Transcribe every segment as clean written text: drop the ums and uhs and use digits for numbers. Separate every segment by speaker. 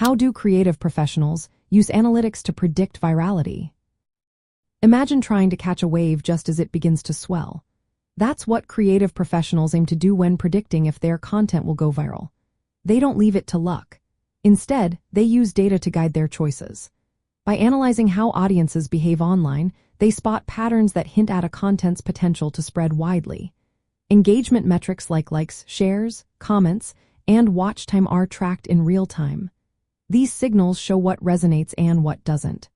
Speaker 1: How do creative professionals use analytics to predict virality? Imagine trying to catch a wave just as it begins to swell. That's what creative professionals aim to do when predicting if their content will go viral. They don't leave it to luck. Instead, they use data to guide their choices. By analyzing how audiences behave online, they spot patterns that hint at a content's potential to spread widely. Engagement metrics like likes, shares, comments, and watch time are tracked in real time. These signals show what resonates and what doesn't.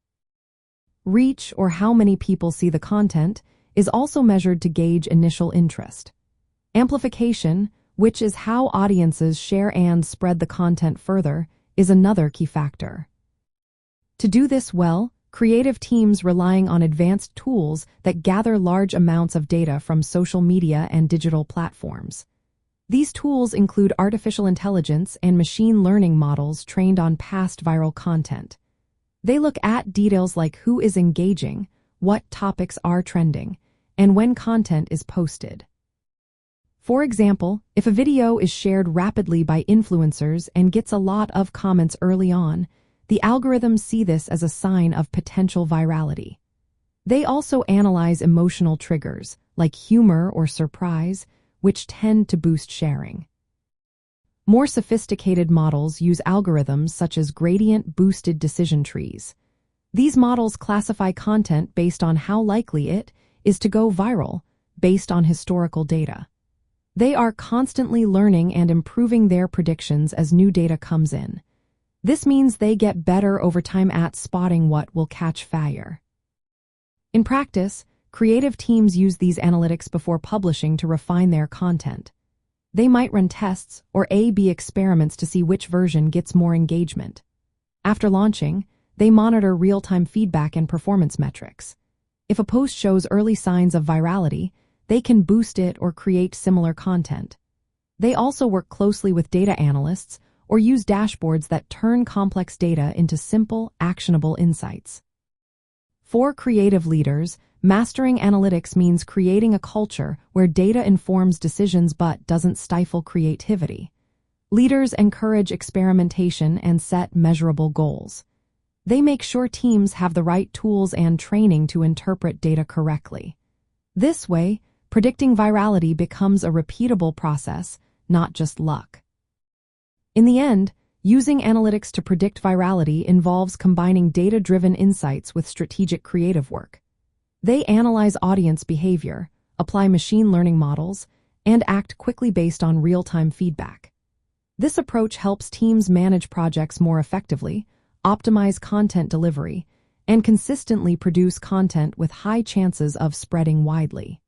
Speaker 1: Reach, or how many people see the content, is also measured to gauge initial interest. Amplification, which is how audiences share and spread the content further, is another key factor. To do this well, creative teams relying on advanced tools that gather large amounts of data from social media and digital platforms. These tools include artificial intelligence and machine learning models trained on past viral content. They look at details like who is engaging, what topics are trending, and when content is posted. For example, if a video is shared rapidly by influencers and gets a lot of comments early on, the algorithms see this as a sign of potential virality. They also analyze emotional triggers, like humor or surprise, which tend to boost sharing. More sophisticated models use algorithms such as gradient-boosted decision trees. These models classify content based on how likely it is to go viral, based on historical data. They are constantly learning and improving their predictions as new data comes in. This means they get better over time at spotting what will catch fire. In practice, creative teams use these analytics before publishing to refine their content. They might run tests or A/B experiments to see which version gets more engagement. After launching, they monitor real-time feedback and performance metrics. If a post shows early signs of virality, they can boost it or create similar content. They also work closely with data analysts or use dashboards that turn complex data into simple, actionable insights. For creative leaders, mastering analytics means creating a culture where data informs decisions but doesn't stifle creativity. Leaders encourage experimentation and set measurable goals. They make sure teams have the right tools and training to interpret data correctly. This way, predicting virality becomes a repeatable process, not just luck. In the end, using analytics to predict virality involves combining data-driven insights with strategic creative work. They analyze audience behavior, apply machine learning models, and act quickly based on real-time feedback. This approach helps teams manage projects more effectively, optimize content delivery, and consistently produce content with high chances of spreading widely.